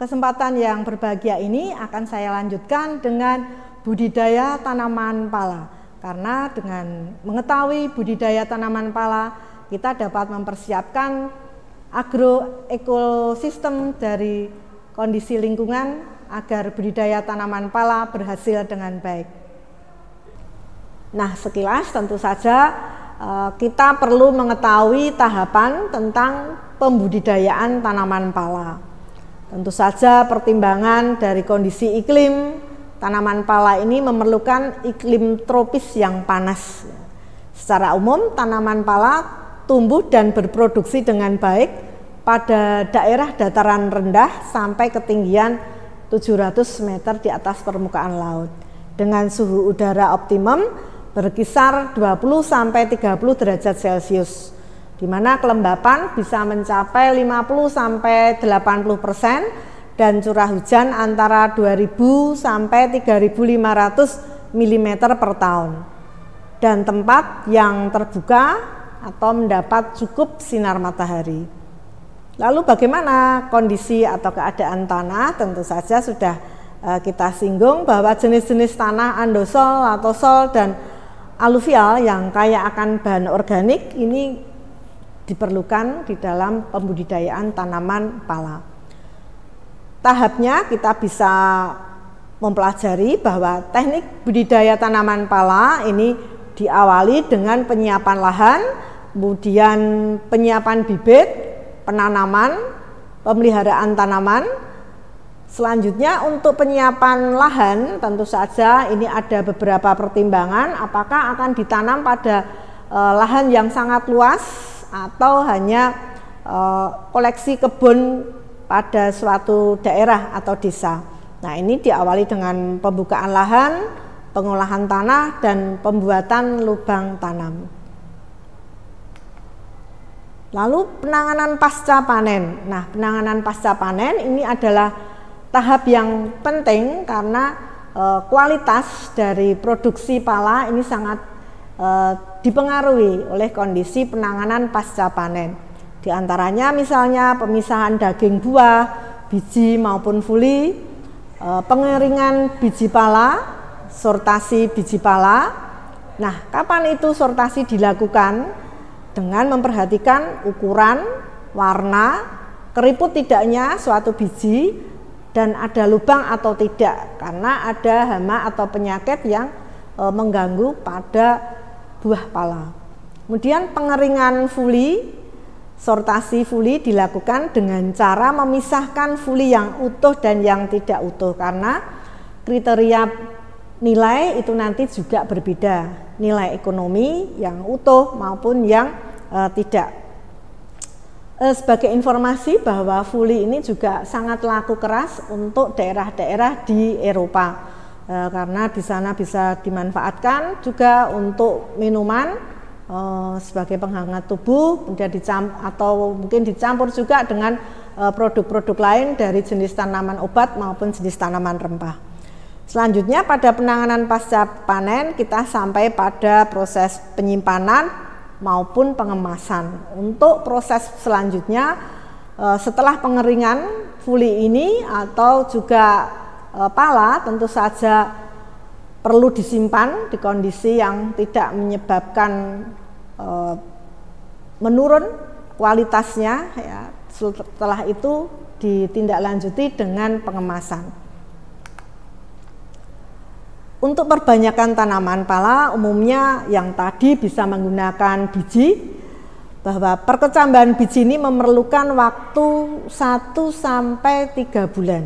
kesempatan yang berbahagia ini akan saya lanjutkan dengan budidaya tanaman pala. Karena dengan mengetahui budidaya tanaman pala, kita dapat mempersiapkan agroekosistem dari kondisi lingkungan agar budidaya tanaman pala berhasil dengan baik. Nah, sekilas tentu saja kita perlu mengetahui tahapan tentang pembudidayaan tanaman pala. Tentu saja pertimbangan dari kondisi iklim, tanaman pala ini memerlukan iklim tropis yang panas. Secara umum tanaman pala tumbuh dan berproduksi dengan baik pada daerah dataran rendah sampai ketinggian 700 meter di atas permukaan laut dengan suhu udara optimum berkisar 20-30 derajat Celcius, di mana kelembapan bisa mencapai 50-80% dan curah hujan antara 2000-3500 mm per tahun, dan tempat yang terbuka atau mendapat cukup sinar matahari. Lalu bagaimana kondisi atau keadaan tanah? Tentu saja sudah kita singgung bahwa jenis-jenis tanah andosol atau sol dan aluvial yang kaya akan bahan organik ini diperlukan di dalam pembudidayaan tanaman pala. Tahapnya kita bisa mempelajari bahwa teknik budidaya tanaman pala ini diawali dengan penyiapan lahan, kemudian penyiapan bibit, penanaman, pemeliharaan tanaman. Selanjutnya untuk penyiapan lahan tentu saja ini ada beberapa pertimbangan, apakah akan ditanam pada lahan yang sangat luas atau hanya koleksi kebun pada suatu daerah atau desa. Nah, ini diawali dengan pembukaan lahan, pengolahan tanah, dan pembuatan lubang tanam. Lalu penanganan pasca panen. Nah, penanganan pasca panen ini adalah tahap yang penting karena kualitas dari produksi pala ini sangat dipengaruhi oleh kondisi penanganan pasca panen. Di antaranya misalnya pemisahan daging buah, biji maupun fuli, pengeringan biji pala, sortasi biji pala. Nah, kapan itu sortasi dilakukan? Dengan memperhatikan ukuran, warna, keriput tidaknya suatu biji, dan ada lubang atau tidak, karena ada hama atau penyakit yang mengganggu pada buah pala. Kemudian pengeringan fuli, sortasi fuli dilakukan dengan cara memisahkan fuli yang utuh dan yang tidak utuh, karena kriteria nilai itu nanti juga berbeda, nilai ekonomi yang utuh maupun yang tidak. Sebagai informasi bahwa fuli ini juga sangat laku keras untuk daerah-daerah di Eropa, karena di sana bisa dimanfaatkan juga untuk minuman sebagai penghangat tubuh, kemudian atau mungkin dicampur juga dengan produk-produk lain dari jenis tanaman obat maupun jenis tanaman rempah. Selanjutnya pada penanganan pasca panen kita sampai pada proses penyimpanan maupun pengemasan. Untuk proses selanjutnya setelah pengeringan fuli ini atau juga pala tentu saja perlu disimpan di kondisi yang tidak menyebabkan menurun kualitasnya ya. Setelah itu ditindaklanjuti dengan pengemasan. Untuk perbanyakan tanaman pala umumnya yang tadi bisa menggunakan biji, bahwa perkecambahan biji ini memerlukan waktu 1-3 bulan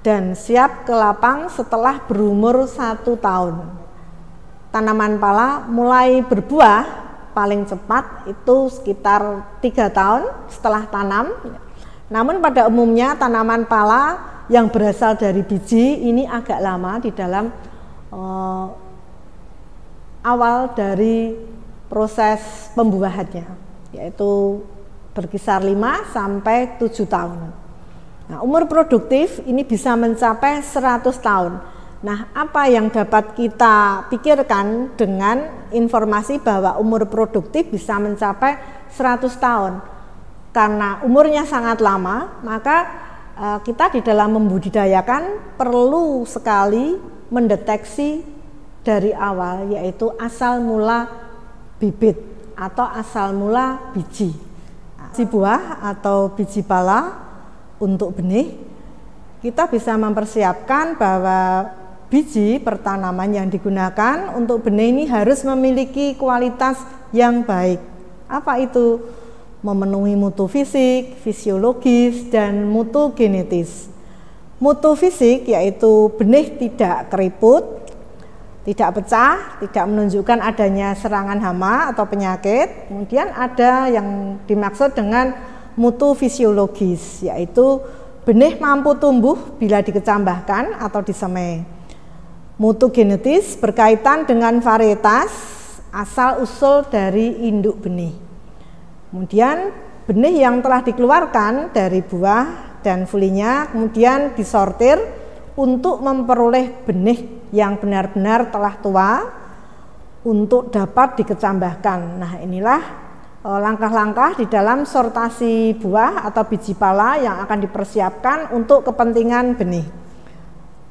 dan siap ke lapang setelah berumur 1 tahun. Tanaman pala mulai berbuah paling cepat itu sekitar 3 tahun setelah tanam. Namun pada umumnya tanaman pala yang berasal dari biji ini agak lama di dalam awal dari proses pembuahannya, yaitu berkisar 5-7 tahun. Nah, umur produktif ini bisa mencapai 100 tahun. Nah, apa yang dapat kita pikirkan dengan informasi bahwa umur produktif bisa mencapai 100 tahun? Karena umurnya sangat lama, maka kita di dalam membudidayakan perlu sekali mendeteksi dari awal, yaitu asal mula bibit atau asal mula biji. Biji buah atau biji pala untuk benih, kita bisa mempersiapkan bahwa biji pertanaman yang digunakan untuk benih ini harus memiliki kualitas yang baik. Apa itu? Memenuhi mutu fisik, fisiologis, dan mutu genetis. Mutu fisik yaitu benih tidak keriput, tidak pecah, tidak menunjukkan adanya serangan hama atau penyakit. Kemudian ada yang dimaksud dengan mutu fisiologis, yaitu benih mampu tumbuh bila dikecambahkan atau disemai. Mutu genetis berkaitan dengan varietas asal-usul dari induk benih. Kemudian benih yang telah dikeluarkan dari buah dan fulinya kemudian disortir untuk memperoleh benih yang benar-benar telah tua untuk dapat dikecambahkan. Nah, inilah langkah-langkah di dalam sortasi buah atau biji pala yang akan dipersiapkan untuk kepentingan benih.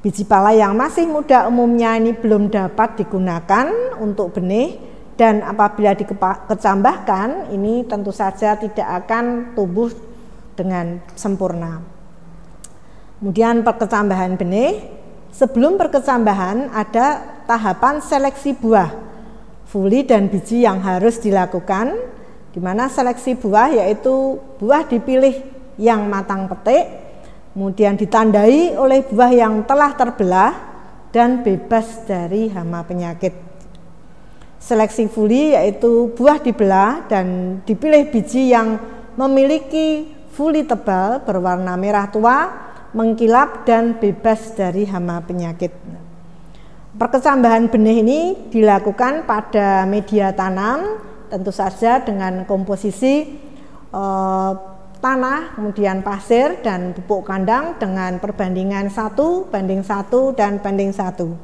Biji pala yang masih muda umumnya ini belum dapat digunakan untuk benih, dan apabila dikecambahkan ini tentu saja tidak akan tumbuh dengan sempurna. Kemudian perkecambahan benih. Sebelum perkecambahan ada tahapan seleksi buah, fuli dan biji yang harus dilakukan, di mana seleksi buah yaitu buah dipilih yang matang petik, kemudian ditandai oleh buah yang telah terbelah dan bebas dari hama penyakit. Seleksi fuli yaitu buah dibelah dan dipilih biji yang memiliki fuli tebal berwarna merah tua, mengkilap dan bebas dari hama penyakit. Perkecambahan benih ini dilakukan pada media tanam, tentu saja dengan komposisi tanah, kemudian pasir dan pupuk kandang dengan perbandingan 1:1 dan banding 1.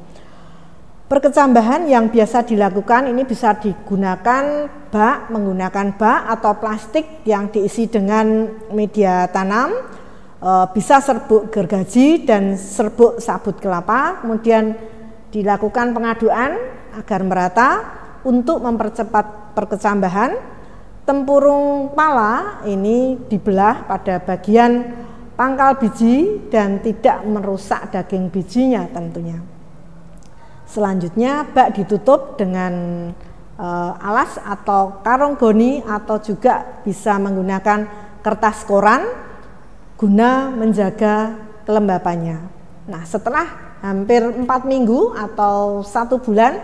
Perkecambahan yang biasa dilakukan ini bisa digunakan menggunakan bak atau plastik yang diisi dengan media tanam, bisa serbuk gergaji dan serbuk sabut kelapa, kemudian dilakukan pengaduan agar merata untuk mempercepat perkecambahan. Tempurung pala ini dibelah pada bagian pangkal biji dan tidak merusak daging bijinya tentunya. Selanjutnya bak ditutup dengan alas atau karung goni atau juga bisa menggunakan kertas koran guna menjaga kelembapannya. Nah, setelah hampir 4 minggu atau 1 bulan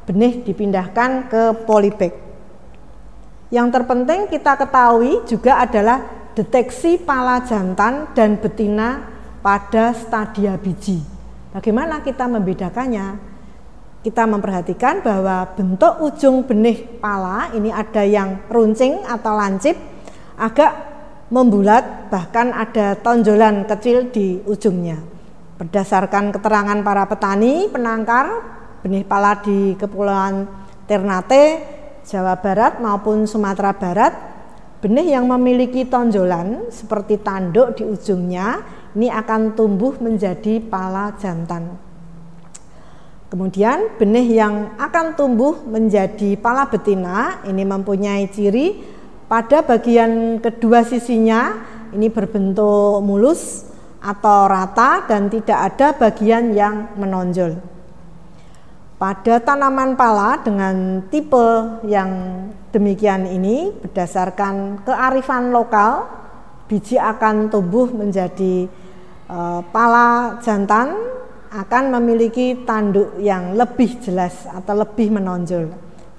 benih dipindahkan ke polybag. Yang terpenting kita ketahui juga adalah deteksi pala jantan dan betina pada stadia biji. Bagaimana kita membedakannya? Kita memperhatikan bahwa bentuk ujung benih pala ini ada yang runcing atau lancip, agak membulat, bahkan ada tonjolan kecil di ujungnya. Berdasarkan keterangan para petani penangkar benih pala di Kepulauan Ternate, Jawa Barat maupun Sumatera Barat, benih yang memiliki tonjolan seperti tanduk di ujungnya ini akan tumbuh menjadi pala jantan. Kemudian benih yang akan tumbuh menjadi pala betina ini mempunyai ciri pada bagian kedua sisinya ini berbentuk mulus atau rata dan tidak ada bagian yang menonjol. Pada tanaman pala dengan tipe yang demikian ini berdasarkan kearifan lokal, biji akan tumbuh menjadi pala jantan, akan memiliki tanduk yang lebih jelas atau lebih menonjol.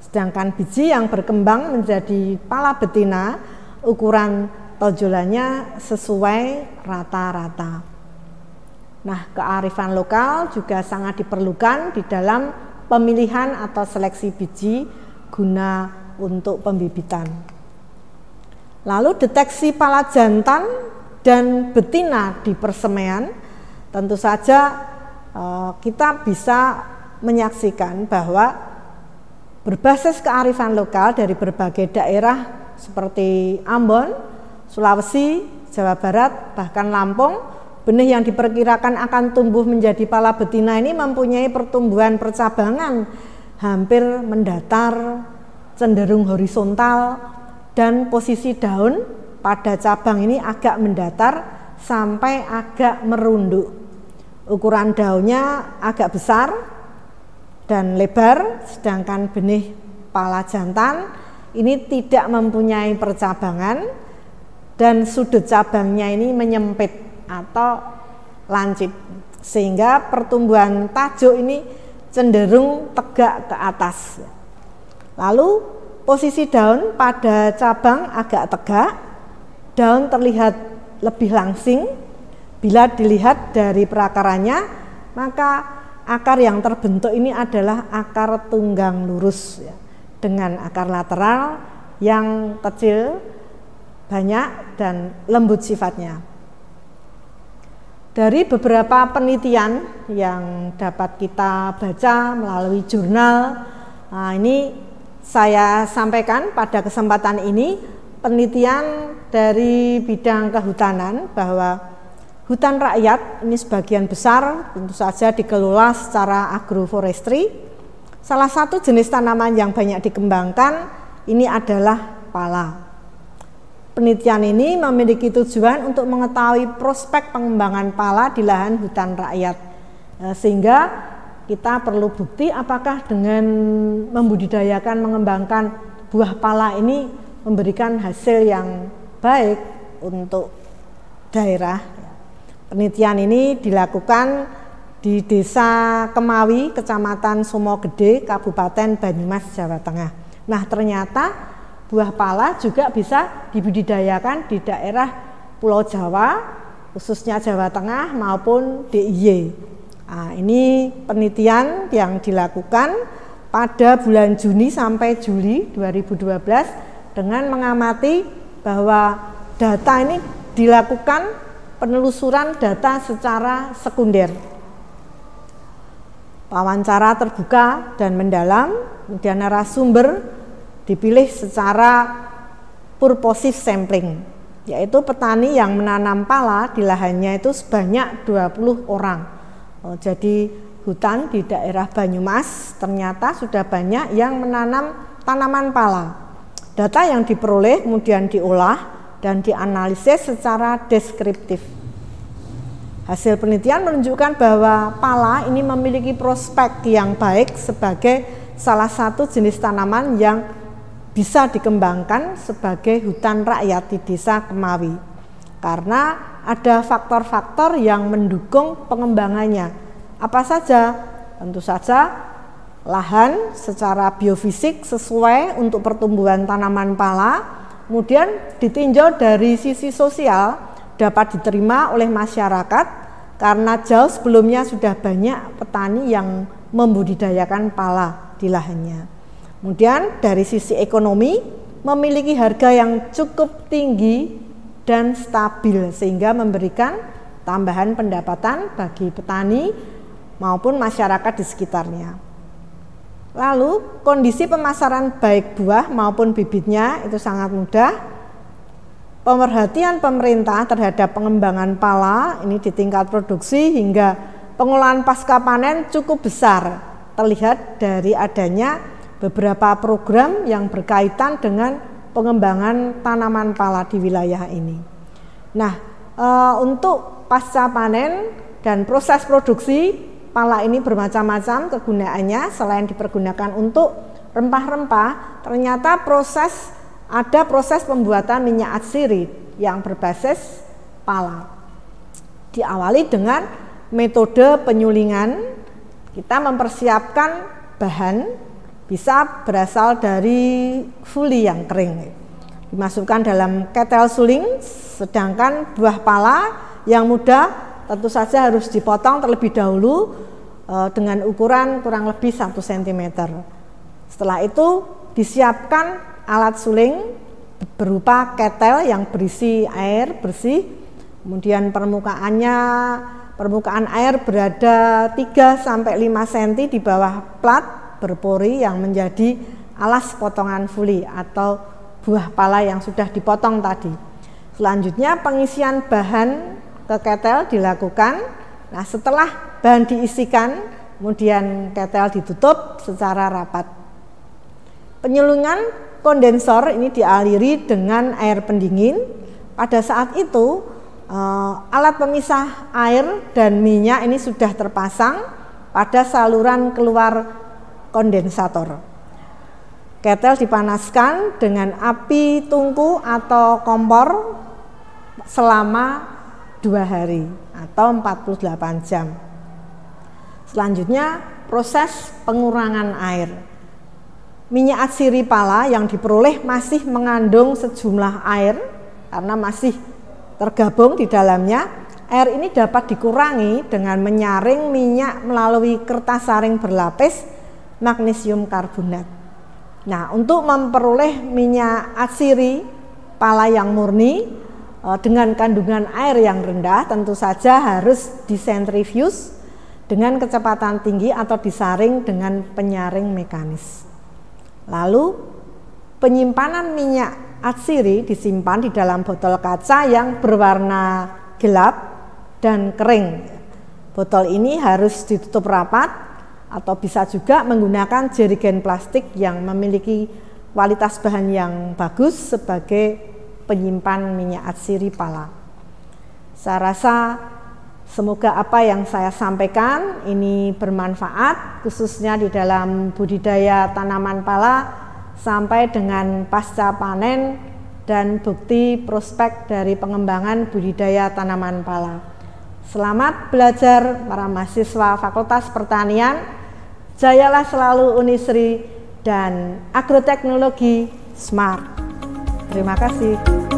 Sedangkan biji yang berkembang menjadi pala betina, ukuran tonjolannya sesuai rata-rata. Nah, kearifan lokal juga sangat diperlukan di dalam pemilihan atau seleksi biji guna untuk pembibitan. Lalu deteksi pala jantan dan betina di persemaian, tentu saja kita bisa menyaksikan bahwa berbasis kearifan lokal dari berbagai daerah seperti Ambon, Sulawesi, Jawa Barat, bahkan Lampung benih yang diperkirakan akan tumbuh menjadi pala betina ini mempunyai pertumbuhan percabangan hampir mendatar, cenderung horizontal, dan posisi daun pada cabang ini agak mendatar sampai agak merunduk. Ukuran daunnya agak besar dan lebar, sedangkan benih pala jantan ini tidak mempunyai percabangan dan sudut cabangnya ini menyempit atau lancip, sehingga pertumbuhan tajuk ini cenderung tegak ke atas. Lalu posisi daun pada cabang agak tegak, daun terlihat lebih langsing. Bila dilihat dari perakarannya, maka akar yang terbentuk ini adalah akar tunggang lurus ya, dengan akar lateral yang kecil, banyak, dan lembut sifatnya. Dari beberapa penelitian yang dapat kita baca melalui jurnal, ini saya sampaikan pada kesempatan ini penelitian dari bidang kehutanan bahwa hutan rakyat ini sebagian besar tentu saja dikelola secara agroforestry. Salah satu jenis tanaman yang banyak dikembangkan ini adalah pala. Penelitian ini memiliki tujuan untuk mengetahui prospek pengembangan pala di lahan hutan rakyat, sehingga kita perlu bukti apakah dengan membudidayakan, mengembangkan buah pala ini memberikan hasil yang baik untuk daerah. Penelitian ini dilakukan di Desa Kemawi, Kecamatan Sumogede, Kabupaten Banyumas, Jawa Tengah. Nah, ternyata buah pala juga bisa dibudidayakan di daerah Pulau Jawa, khususnya Jawa Tengah maupun DIY. Nah, ini penelitian yang dilakukan pada bulan Juni sampai Juli 2012 dengan mengamati bahwa data ini dilakukan penelusuran data secara sekunder, wawancara terbuka dan mendalam, kemudian narasumber dipilih secara purposive sampling, yaitu petani yang menanam pala di lahannya itu sebanyak 20 orang. Jadi hutan di daerah Banyumas ternyata sudah banyak yang menanam tanaman pala. Data yang diperoleh kemudian diolah dan dianalisis secara deskriptif. Hasil penelitian menunjukkan bahwa pala ini memiliki prospek yang baik sebagai salah satu jenis tanaman yang bisa dikembangkan sebagai hutan rakyat di Desa Kemawi, karena ada faktor-faktor yang mendukung pengembangannya. Apa saja? Tentu saja lahan secara biofisik sesuai untuk pertumbuhan tanaman pala. Kemudian ditinjau dari sisi sosial dapat diterima oleh masyarakat karena jauh sebelumnya sudah banyak petani yang membudidayakan pala di lahannya. Kemudian dari sisi ekonomi memiliki harga yang cukup tinggi dan stabil sehingga memberikan tambahan pendapatan bagi petani maupun masyarakat di sekitarnya. Lalu kondisi pemasaran baik buah maupun bibitnya itu sangat mudah. Pemerhatian pemerintah terhadap pengembangan pala ini di tingkat produksi hingga pengolahan pasca panen cukup besar, terlihat dari adanya beberapa program yang berkaitan dengan pengembangan tanaman pala di wilayah ini. Nah, untuk pasca panen dan proses produksi pala ini bermacam-macam kegunaannya. Selain dipergunakan untuk rempah-rempah, ternyata ada proses pembuatan minyak atsiri yang berbasis pala. Diawali dengan metode penyulingan. Kita mempersiapkan bahan, bisa berasal dari fuli yang kering, dimasukkan dalam ketel suling, sedangkan buah pala yang muda tentu saja harus dipotong terlebih dahulu dengan ukuran kurang lebih 1 cm. Setelah itu disiapkan alat suling berupa ketel yang berisi air bersih. Kemudian permukaan air berada 3-5 cm di bawah plat berpori yang menjadi alas potongan fuli atau buah pala yang sudah dipotong tadi. Selanjutnya pengisian bahan ke ketel dilakukan. Nah, setelah bahan diisikan, kemudian ketel ditutup secara rapat. Penyelungan kondensor ini dialiri dengan air pendingin. Pada saat itu alat pemisah air dan minyak ini sudah terpasang pada saluran keluar kondensator. Ketel dipanaskan dengan api tungku atau kompor selama 2 hari atau 48 jam. Selanjutnya proses pengurangan air. Minyak atsiri pala yang diperoleh masih mengandung sejumlah air karena masih tergabung di dalamnya. Air ini dapat dikurangi dengan menyaring minyak melalui kertas saring berlapis magnesium karbonat. Nah, untuk memperoleh minyak atsiri pala yang murni dengan kandungan air yang rendah, tentu saja harus disentrifuge dengan kecepatan tinggi atau disaring dengan penyaring mekanis. Lalu penyimpanan minyak atsiri disimpan di dalam botol kaca yang berwarna gelap dan kering. Botol ini harus ditutup rapat atau bisa juga menggunakan jerigen plastik yang memiliki kualitas bahan yang bagus sebagai penyimpan minyak atsiri pala. Saya rasa semoga apa yang saya sampaikan ini bermanfaat, khususnya di dalam budidaya tanaman pala sampai dengan pasca panen dan bukti prospek dari pengembangan budidaya tanaman pala. Selamat belajar para mahasiswa Fakultas Pertanian, jayalah selalu Unisri dan agroteknologi smart. Terima kasih.